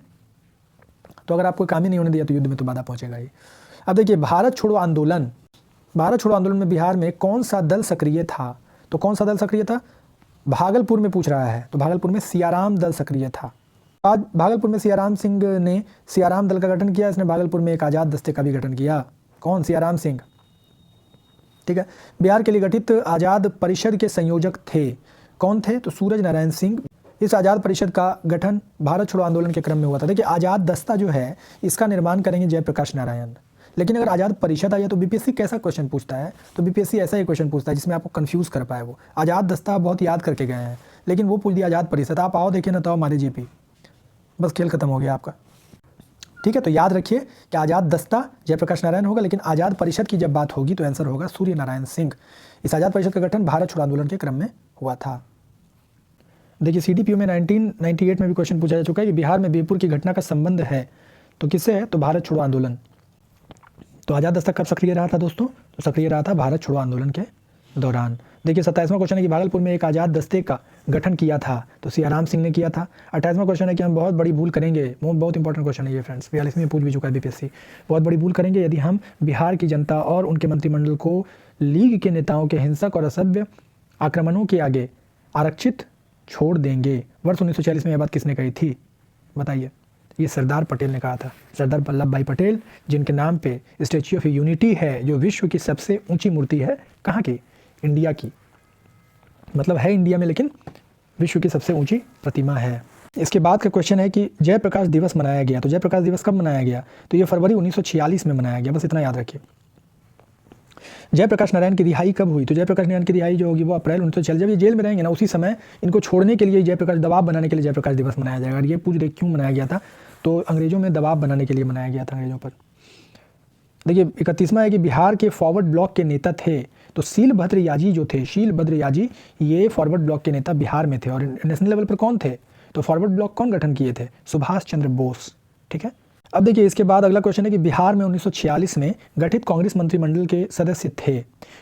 तो अगर आपको काम ही नहीं होने दिया तो युद्ध में तो बाधा पहुँचेगा ही। अब देखिए भारत छोड़ो आंदोलन, भारत छोड़ो आंदोलन में बिहार में कौन सा दल सक्रिय था? तो कौन सा दल सक्रिय था? भागलपुर में पूछ रहा है, तो भागलपुर में सियाराम दल सक्रिय था। आज भागलपुर में सियाराम सिंह ने सियाराम दल का गठन किया। इसने भागलपुर में एक आज़ाद दस्ते का भी गठन किया। कौन? सियाराम सिंह, ठीक है। बिहार के लिए गठित आज़ाद परिषद के संयोजक थे, कौन थे? तो सूरज नारायण सिंह। इस आज़ाद परिषद का गठन भारत छोड़ो आंदोलन के क्रम में हुआ था। देखिए आज़ाद दस्ता जो है इसका निर्माण करेंगे जयप्रकाश नारायण। लेकिन अगर आज़ाद परिषद आ जाए तो बीपीएससी कैसा क्वेश्चन पूछता है? तो बीपीएससी ऐसा ही क्वेश्चन पूछता है जिसमें आपको कंफ्यूज कर पाए। वो आज़ाद दस्ता बहुत याद करके गए हैं, लेकिन वो पूछ दिया आज़ाद परिषद। आप आओ देखिए ना, तो हमारे जीपी, बस खेल खत्म हो गया आपका, ठीक है। तो याद रखिए कि आज़ाद दस्ता जयप्रकाश नारायण होगा, लेकिन आज़ाद परिषद की जब बात होगी तो आंसर होगा सूर्य नारायण सिंह। इस आज़ाद परिषद का गठन भारत छोड़ो आंदोलन के क्रम में हुआ था। देखिए सीडीपीओ में 1998 में भी क्वेश्चन पूछा जा चुका है कि बिहार में बीरपुर की घटना का संबंध है, तो किससे है? तो भारत छोड़ो आंदोलन। तो आज़ाद दस्ता कब सक्रिय रहा था दोस्तों? तो सक्रिय रहा था भारत छोड़ो आंदोलन के दौरान। देखिए 27वां क्वेश्चन है कि भागलपुर में एक आज़ाद दस्ते का गठन किया था, तो सियाराम सिंह ने किया था। 28वां क्वेश्चन है कि हम बहुत बड़ी भूल करेंगे, वो बहुत इंपॉर्टेंट क्वेश्चन है ये फ्रेंड्स, 42 में पूछ भी चुका है बीपीएससी। बहुत बड़ी भूल करेंगे यदि हम बिहार की जनता और उनके मंत्रिमंडल को लीग के नेताओं के हिंसक और असभ्य आक्रमणों के आगे आरक्षित छोड़ देंगे। वर्ष 1946 में यह बात किसने कही थी? बताइए। ये सरदार पटेल ने कहा था, सरदार वल्लभ भाई पटेल, जिनके नाम पे स्टैच्यू ऑफ यूनिटी है, जो विश्व की सबसे ऊंची मूर्ति है। कहाँ की? इंडिया की, मतलब है इंडिया में लेकिन विश्व की सबसे ऊंची प्रतिमा है। इसके बाद का क्वेश्चन है कि जयप्रकाश दिवस मनाया गया, तो जयप्रकाश दिवस कब मनाया गया? तो ये फरवरी 1946 में मनाया गया, बस इतना याद रखिए। जयप्रकाश नारायण की रिहाई कब हुई? तो जयप्रकाश नारायण की रिहाई जो होगी वो अप्रैल 1946, जब ये जेल में रहेंगे ना उसी समय इनको छोड़ने के लिए जयप्रकाश, दबाव बनाने के लिए जयप्रकाश दिवस मनाया जाएगा। और ये पूछ रहे क्यों मनाया गया था? तो अंग्रेजों में दबाव बनाने के लिए मनाया गया था अंग्रेजों पर। देखिए 31वां है कि बिहार के फॉरवर्ड ब्लॉक के नेता थे, तो शीलभद्र याजी जो थे, शीलभद्र याजी, ये फॉरवर्ड ब्लॉक के नेता बिहार में थे। और नेशनल लेवल पर कौन थे? तो फॉरवर्ड ब्लॉक कौन गठन किए थे? सुभाष चंद्र बोस, ठीक है। अब देखिए इसके बाद अगला क्वेश्चन है कि बिहार में 1946 में गठित कांग्रेस मंत्रिमंडल के सदस्य थे,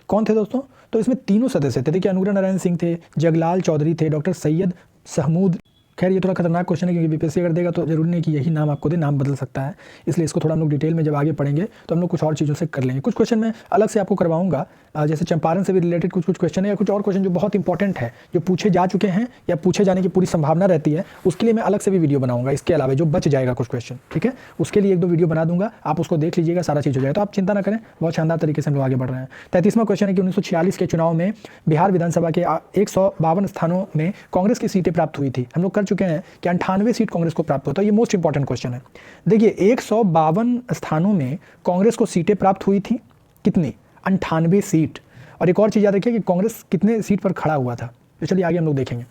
कौन थे दोस्तों? तो इसमें तीनों सदस्य थे। देखिए अनुग्रह नारायण सिंह थे, जगलाल चौधरी थे, डॉक्टर सैयद सहमूद। खैर ये थोड़ा खतरनाक क्वेश्चन है, क्योंकि बीपीएससी अगर देगा तो जरूरी नहीं कि यही नाम आपको दे, नाम बदल सकता है। इसलिए इसको थोड़ा हम लोग डिटेल में जब आगे पढ़ेंगे तो हम लोग कुछ और चीज़ों से कर लेंगे। कुछ क्वेश्चन मैं अलग से आपको करवाऊंगा, जैसे चंपारण से भी रिलेटेड कुछ क्वेश्चन है, या कुछ और क्वेश्चन जो बहुत इंपॉर्टेंट है, जो पूछे जा चुके हैं या पूछे जाने की पूरी संभावना रहती है, उसके लिए मैं अलग से भी वीडियो बनाऊंगा। इसके अलावा जो बच जाएगा कुछ क्वेश्चन, ठीक है, उसके लिए 1-2 वीडियो बना दूंगा, आप उसको देख लीजिएगा, सारा चीज़ हो जाएगा। तो आप चिंता ना करें, बहुत शानदार तरीके से हम लोग आगे बढ़ रहे हैं। 33वां क्वेश्चन है कि 1946 के चुनाव में बिहार विधानसभा के 152 स्थानों में कांग्रेस की सीटें प्राप्त हुई थी। हम लोग कर चुके हैं कि 98 सीट कांग्रेस को प्राप्त होता है। ये मोस्ट इंपॉर्टेंट क्वेश्चन है। देखिए 152 स्थानों में कांग्रेस को सीटें प्राप्त हुई थी, कितनी? 98 सीट। और एक और चीज़ याद रखिए कि कांग्रेस कितने सीट पर खड़ा हुआ था। तो चलिए आगे हम लोग देखेंगे।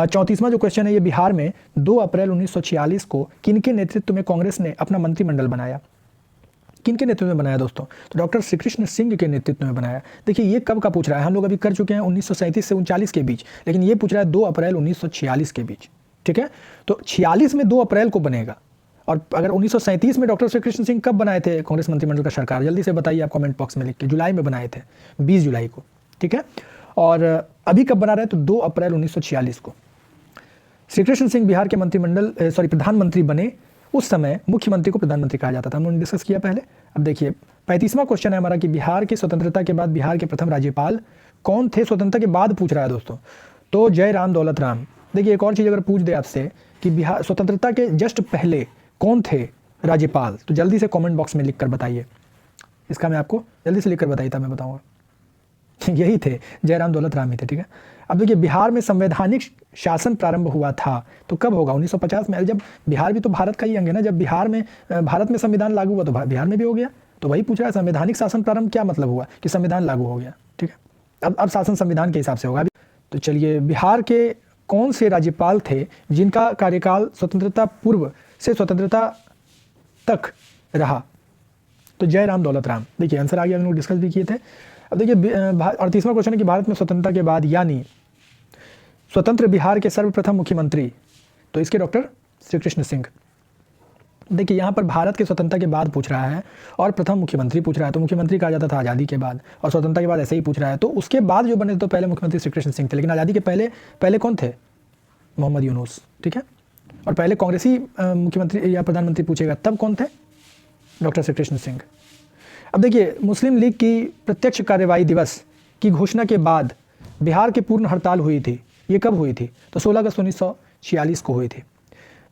34वां जो क्वेश्चन है, ये बिहार में 2 अप्रैल 1946 को किनके नेतृत्व में कांग्रेस ने अपना मंत्रिमंडल बनाया? किनके नेतृत्व में बनाया दोस्तों? तो डॉक्टर श्री कृष्ण सिंह के नेतृत्व में बनाया। देखिए ये कब का पूछ रहा है, हम लोग अभी कर चुके हैं 1937 से 39 के बीच, लेकिन ये पूछ रहा है 2 अप्रैल 1946 के बीच, ठीक है। तो 46 में 2 अप्रैल को बनेगा, और अगर 1937 में डॉक्टर श्री कृष्ण सिंह कब बनाए थे कांग्रेस मंत्रिमंडल का सरकार? जल्दी से बताइए आप कमेंट बॉक्स में लिख के। जुलाई में बनाए थे, 20 जुलाई को, ठीक है। और अभी कब बना रहे हैं? तो 2 अप्रैल 1946 को श्री कृष्ण सिंह बिहार के प्रधानमंत्री बने। उस समय मुख्यमंत्री को प्रधानमंत्री कहा जाता था, हमने डिस्कस किया पहले। अब देखिए 35वां क्वेश्चन है हमारा कि बिहार की स्वतंत्रता के बाद बिहार के प्रथम राज्यपाल कौन थे? स्वतंत्रता के बाद पूछ रहा है दोस्तों, तो जयराम दौलत राम। देखिए एक और चीज़ अगर पूछ दे आपसे कि बिहार स्वतंत्रता के जस्ट पहले कौन थे राज्यपाल, तो जल्दी से कमेंट बॉक्स में लिखकर बताइए। इसका मैं आपको जल्दी से लिखकर बताइए तब मैं बताऊंगा। यही थे, जयराम दौलत राम ही थे, ठीक है। अब देखिए बिहार में संवैधानिक शासन प्रारंभ हुआ था, तो कब होगा? 1950 में। जब बिहार भी तो भारत का ही अंग है ना, जब बिहार में भारत में संविधान लागू हुआ तो बिहार में भी हो गया। तो वही पूछ रहा है संवैधानिक शासन प्रारंभ क्या मतलब हुआ? कि संविधान लागू हो गया, ठीक है। अब शासन संविधान के हिसाब से होगा। तो चलिए बिहार के कौन से राज्यपाल थे जिनका कार्यकाल स्वतंत्रता पूर्व से स्वतंत्रता तक रहा? तो जयराम दौलत राम। देखिए आंसर आ गया, हम लोग डिस्कस भी किए थे। अब देखिए 38वां क्वेश्चन है कि भारत में स्वतंत्रता के बाद यानी स्वतंत्र बिहार के सर्वप्रथम मुख्यमंत्री, तो इसके डॉक्टर श्री कृष्ण सिंह। देखिए यहाँ पर भारत के स्वतंत्रता के बाद पूछ रहा है और प्रथम मुख्यमंत्री पूछ रहा है, तो मुख्यमंत्री कहा जाता था आज़ादी के बाद, और स्वतंत्रता के बाद ऐसे ही पूछ रहा है। तो उसके बाद जो बने तो पहले मुख्यमंत्री श्री कृष्ण सिंह थे, लेकिन आज़ादी के पहले कौन थे? मोहम्मद यूनुस, ठीक है। और पहले कांग्रेसी मुख्यमंत्री या प्रधानमंत्री पूछेगा तब कौन थे? डॉक्टर श्री कृष्ण सिंह। अब देखिए मुस्लिम लीग की प्रत्यक्ष कार्यवाही दिवस की घोषणा के बाद बिहार की पूर्ण हड़ताल हुई थी। ये कब हुई थी? तो 16 अगस्त 1946 को हुई थी।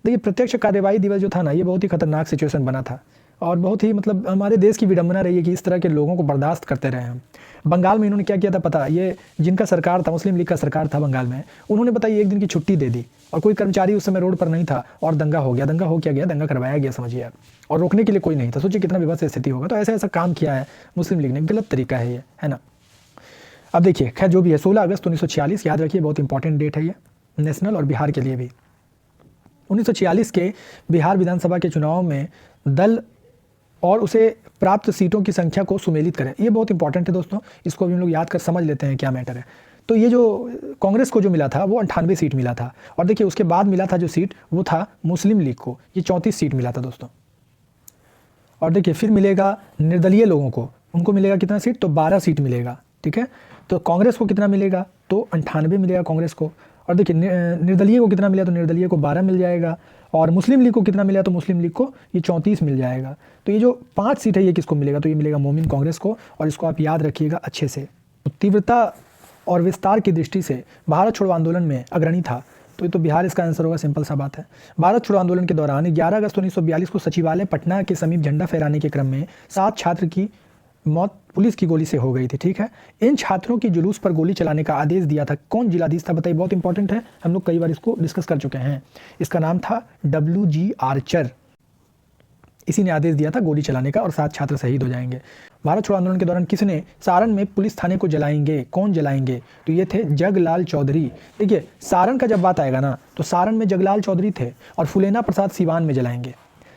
देखिए प्रत्यक्ष कार्यवाही दिवस जो था ना, ये बहुत ही खतरनाक सिचुएशन बना था, और बहुत ही मतलब हमारे देश की विडंबना रही है कि इस तरह के लोगों को बर्दाश्त करते रहे हम। बंगाल में इन्होंने क्या किया था पता? ये जिनका सरकार था, मुस्लिम लीग का सरकार था बंगाल में, उन्होंने बताइए 1 दिन की छुट्टी दे दी, और कोई कर्मचारी उस समय रोड पर नहीं था, और दंगा हो गया। दंगा हो क्या गया? दंगा करवाया गया, समझिए आप, और रोकने के लिए कोई नहीं था। सोचिए कितना विभत्स स्थिति होगा। तो ऐसा काम किया है मुस्लिम लीग ने, गलत तरीका है ये, है ना। अब देखिए खैर जो भी है, 16 अगस्त 1946 याद रखिए, बहुत इंपॉर्टेंट डेट है ये, नेशनल और बिहार के लिए भी। 1946 के बिहार विधानसभा के चुनाव में दल और उसे प्राप्त सीटों की संख्या को सुमेलित करें। ये बहुत इंपॉर्टेंट है दोस्तों, इसको भी हम लोग याद कर समझ लेते हैं क्या मैटर है। तो ये जो कांग्रेस को जो मिला था वो 98 सीट मिला था, और देखिए उसके बाद मिला था जो सीट वो था मुस्लिम लीग को, ये 34 सीट मिला था दोस्तों। और देखिए फिर मिलेगा निर्दलीय लोगों को, उनको मिलेगा कितना सीट? तो 12 सीट मिलेगा, ठीक है। तो कांग्रेस को कितना मिलेगा? तो 98 मिलेगा कांग्रेस को। और देखिए निर्दलीय को कितना मिला? तो निर्दलीय को 12 मिल जाएगा। और मुस्लिम लीग को कितना मिला? तो मुस्लिम लीग को ये 34 मिल जाएगा। तो ये जो 5 सीट है ये किसको मिलेगा? तो ये मिलेगा मोमिन कांग्रेस को, और इसको आप याद रखिएगा अच्छे से। तो तीव्रता और विस्तार की दृष्टि से भारत छोड़ो आंदोलन में अग्रणी था, तो ये तो बिहार इसका आंसर होगा, सिंपल सा बात है। भारत छोड़ो आंदोलन के दौरान 11 अगस्त 1942 को सचिवालय पटना के समीप झंडा फहराने के क्रम में 7 छात्र की मौत पुलिस की गोली से हो गई थी, ठीक है। इन छात्रों की जुलूस पर गोली चलाने का आदेश दिया था कौन जिलाधीश था? बताइए, बहुत इंपॉर्टेंट है, हम लोग कई बार इसको डिस्कस कर चुके हैं। इसका नाम था WG आर्चर। इसी ने आदेश दिया था गोली चलाने का, और 7 छात्र शहीद हो जाएंगे। भारत छोड़ो आंदोलन के दौरान किसने सारण में पुलिस थाने को जलाएंगे? कौन जलाएंगे? तो ये थे जगलाल चौधरी। देखिए सारण का जब बात आएगा ना, तो सारण में जगलाल चौधरी थे, और फुलेना प्रसाद सीवान में जलाएंगे।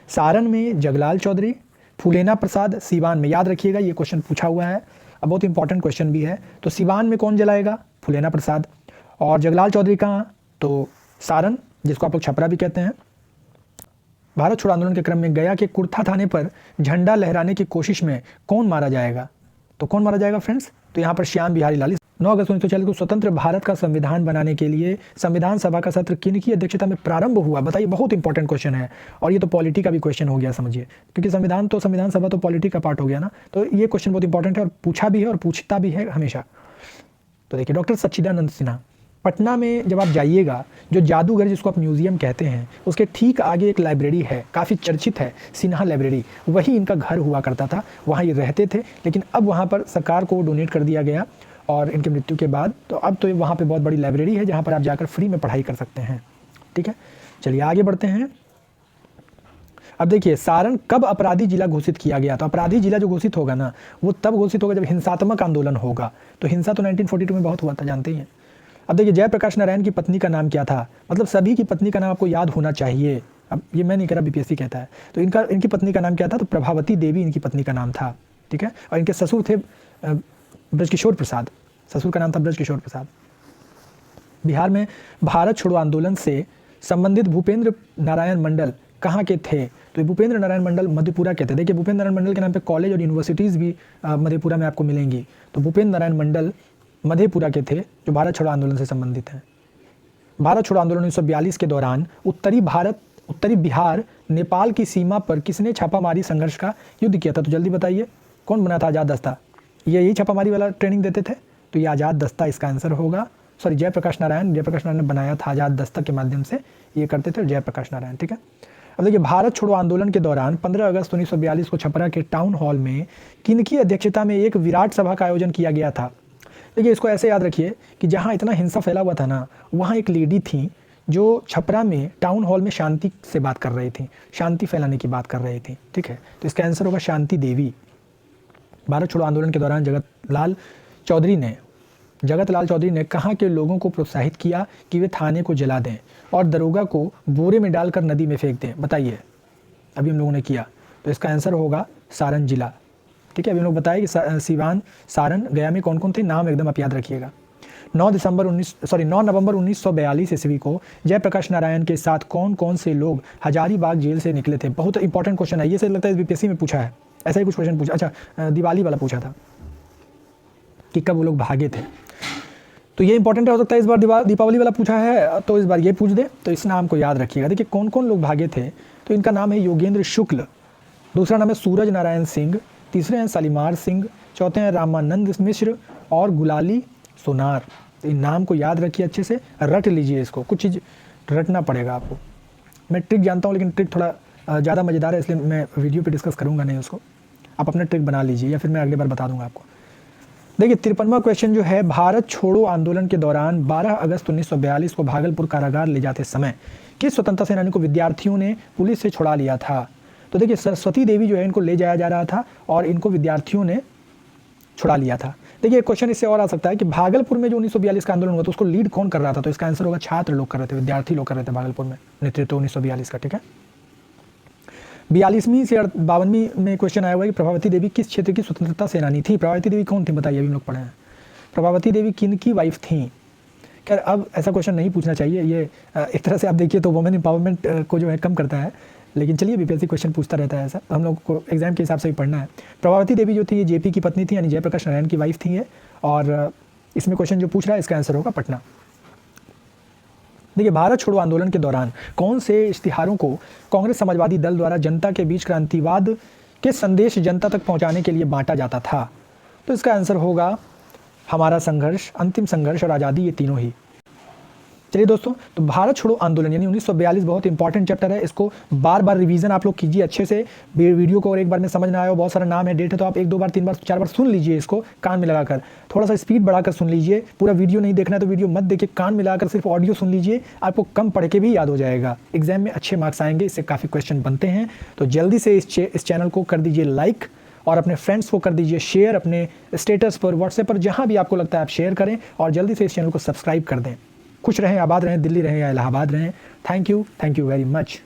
सारण में जगलाल चौधरी, फुलेना प्रसाद सीवान में, याद रखिएगा ये क्वेश्चन पूछा हुआ है, अब बहुत इंपॉर्टेंट क्वेश्चन भी है। तो सीवान में कौन जलाएगा? फुलेना प्रसाद। और जगलाल चौधरी कहाँ? तो सारण, जिसको आप लोग छपरा भी कहते हैं। भारत छोड़ो आंदोलन के क्रम में गया के कुर्था थाने पर झंडा लहराने की कोशिश में कौन मारा जाएगा? तो कौन मारा जाएगा फ्रेंड्स? तो यहाँ पर श्याम बिहारी लाल 9 अगस्त 1940 को स्वतंत्र भारत का संविधान बनाने के लिए संविधान सभा का सत्र किन की अध्यक्षता में प्रारंभ हुआ? बताइए, बहुत इंपॉर्टेंट क्वेश्चन है और ये तो पॉलिटी का भी क्वेश्चन हो गया समझिए, क्योंकि संविधान सभा तो पॉलिटी का पार्ट हो गया ना, तो ये क्वेश्चन बहुत इंपॉर्टेंट है और पूछा भी है और पूछता भी है हमेशा। तो देखिए, डॉक्टर सच्चिदानंद सिन्हा। पटना में जब आप जाइएगा, जो जादूगर जिसको आप म्यूजियम कहते हैं, उसके ठीक आगे एक लाइब्रेरी है, काफ़ी चर्चित है, सिन्हा लाइब्रेरी, वही इनका घर हुआ करता था, वहाँ ये रहते थे, लेकिन अब वहाँ पर सरकार को डोनेट कर दिया गया और इनकी मृत्यु के बाद तो अब तो वहाँ पे बहुत बड़ी लाइब्रेरी है जहाँ पर आप जाकर फ्री में पढ़ाई कर सकते हैं। ठीक है, चलिए आगे बढ़ते हैं। अब देखिए, सारण कब अपराधी जिला घोषित किया गया? तो अपराधी जिला जो घोषित होगा ना, वो तब घोषित होगा जब हिंसात्मक आंदोलन होगा। तो हिंसा तो 1942 में बहुत हुआ था, जानते ही हैं। अब देखिए, जयप्रकाश नारायण की पत्नी का नाम क्या था? मतलब सभी की पत्नी का नाम आपको याद होना चाहिए। अब ये मैं नहीं कह रहा, बीपीएससी कहता है। तो इनकी पत्नी का नाम क्या था? तो प्रभावती देवी इनकी पत्नी का नाम था। ठीक है, और इनके ससुर थे ब्रजकिशोर प्रसाद, ससुर का नाम था ब्रजकिशोर प्रसाद। बिहार में भारत छोड़ो आंदोलन से संबंधित भूपेंद्र नारायण मंडल कहाँ के थे? तो भूपेंद्र नारायण मंडल मधेपुरा के थे। देखिए, भूपेंद्र नारायण मंडल के नाम पे कॉलेज और यूनिवर्सिटीज़ भी मधेपुरा में आपको मिलेंगी। तो भूपेंद्र नारायण मंडल मधेपुरा के थे जो भारत छोड़ो आंदोलन से संबंधित हैं। भारत छोड़ो आंदोलन 1942 के दौरान उत्तरी बिहार नेपाल की सीमा पर किसने छापामारी संघर्ष का युद्ध किया था? तो जल्दी बताइए, कौन बना था आज़ाद दस्ता? ये यही छापामारी वाला ट्रेनिंग देते थे, तो ये आज़ाद दस्ता इसका आंसर होगा। सॉरी, जयप्रकाश नारायण ने बनाया था, आज़ाद दस्ता के माध्यम से ये करते थे जयप्रकाश नारायण। ठीक है, अब देखिए, भारत छोड़ो आंदोलन के दौरान 15 अगस्त 1942 को छपरा के टाउन हॉल में किनकी अध्यक्षता में एक विराट सभा का आयोजन किया गया था? देखिए, इसको ऐसे याद रखिए कि जहाँ इतना हिंसा फैला हुआ था ना, वहाँ एक लेडी थी जो छपरा में टाउन हॉल में शांति से बात कर रही थी, शांति फैलाने की बात कर रही थी। ठीक है, तो इसका आंसर होगा शांति देवी। भारत छोड़ो आंदोलन के दौरान जगत लाल चौधरी ने कहाँ के लोगों को प्रोत्साहित किया कि वे थाने को जला दें और दरोगा को बोरे में डालकर नदी में फेंक दें? बताइए, अभी हम लोगों ने किया, तो इसका आंसर होगा सारण जिला। ठीक है, अभी हम लोग बताएं कि सिवान, सारण, गया में कौन कौन थे, नाम एकदम आप याद रखिएगा। 9 नवंबर 1942 ईस्वी को जयप्रकाश नारायण के साथ कौन कौन से लोग हजारीबाग जेल से निकले थे? बहुत इंपॉर्टेंट क्वेश्चन है ये, से लगता है बीपीएससी में पूछा है, ऐसा ही कुछ क्वेश्चन पूछा। अच्छा, दिवाली वाला पूछा था कि कब वो लोग भागे थे, तो ये इंपॉर्टेंट हो सकता है। इस बार दीपावली वाला पूछा है, तो इस बार ये पूछ दे, तो इस नाम को याद रखिएगा। देखिए, कौन कौन लोग भागे थे, तो इनका नाम है योगेंद्र शुक्ल, दूसरा नाम है सूरज नारायण सिंह, तीसरे हैं शालीमार सिंह, चौथे हैं रामानंद मिश्र और गुलाली सोनार। इन नाम को याद रखिए, अच्छे से रट लीजिए, इसको कुछ चीज़ रटना पड़ेगा आपको। मैं ट्रिक जानता हूँ, लेकिन ट्रिक थोड़ा ज़्यादा मज़ेदार है, इसलिए मैं वीडियो पे डिस्कस करूँगा नहीं उसको। आप अपना ट्रिक बना लीजिए या फिर मैं अगली बार बता दूँगा आपको। देखिए, 53वां क्वेश्चन जो है, भारत छोड़ो आंदोलन के दौरान 12 अगस्त 1942 को भागलपुर कारागार ले जाते समय किस स्वतंत्रता सेनानी को विद्यार्थियों ने पुलिस से छुड़ा लिया था? तो देखिए, सरस्वती देवी जो है, इनको ले जाया जा रहा था और इनको विद्यार्थियों ने छुड़ा लिया था। देखिए, क्वेश्चन इससे और आ सकता है कि भागलपुर में जो 1942 का आंदोलन हुआ था, उसको लीड कौन कर रहा था? तो इसका आंसर होगा छात्र लोग कर रहे थे, विद्यार्थी लोग कर रहे थे भागलपुर में नेतृत्व 1942 का। ठीक है, 42वीं से 52वीं में क्वेश्चन आया हुआ है कि प्रभावती देवी किस क्षेत्र की स्वतंत्रता सेनानी थी? प्रभावती देवी कौन थी बताइए, अभी हम लोग पढ़े हैं। प्रभावती देवी किन की वाइफ थी? खैर, अब ऐसा क्वेश्चन नहीं पूछना चाहिए, ये एक तरह से आप देखिए तो वुमेन एम्पावरमेंट को जो है कम करता है, लेकिन चलिए बीपीएससी क्वेश्चन पूछता रहता है ऐसा, तो हम लोग को एग्जाम के हिसाब से भी पढ़ना है। प्रभावती देवी जो थी, ये जेपी की पत्नी थी, यानी जयप्रकाश नारायण की वाइफ थी ये, और इसमें क्वेश्चन जो पूछ रहा है इसका आंसर होगा पटना। देखिए, भारत छोड़ो आंदोलन के दौरान कौन से इश्तिहारों को कांग्रेस समाजवादी दल द्वारा जनता के बीच क्रांतिवाद के संदेश जनता तक पहुंचाने के लिए बांटा जाता था? तो इसका आंसर होगा हमारा संघर्ष, अंतिम संघर्ष और आज़ादी, ये तीनों ही। चलिए दोस्तों, तो भारत छोड़ो आंदोलन यानी 1942 बहुत इंपॉर्टेंट चैप्टर है, इसको बार बार रिवीजन आप लोग कीजिए अच्छे से। वीडियो को और एक बार में समझ ना आया हो, बहुत सारा नाम है, डेट है, तो आप 1 2 बार 3 बार 4 बार सुन लीजिए, इसको कान में लगाकर थोड़ा सा स्पीड बढ़ाकर सुन लीजिए। पूरा वीडियो नहीं देखना है तो वीडियो मत देखिए, कान में लगाकर सिर्फ ऑडियो सुन लीजिए, आपको कम पढ़ के भी याद हो जाएगा, एग्जाम में अच्छे मार्क्स आएंगे, इससे काफ़ी क्वेश्चन बनते हैं। तो जल्दी से इस चैनल को कर दीजिए लाइक और अपने फ्रेंड्स को कर दीजिए शेयर, अपने स्टेटस पर, व्हाट्सएप पर, जहाँ भी आपको लगता है आप शेयर करें, और जल्दी से इस चैनल को सब्सक्राइब कर दें। खुश रहें, आबाद रहें, दिल्ली रहें या इलाहाबाद रहें। Thank you very much.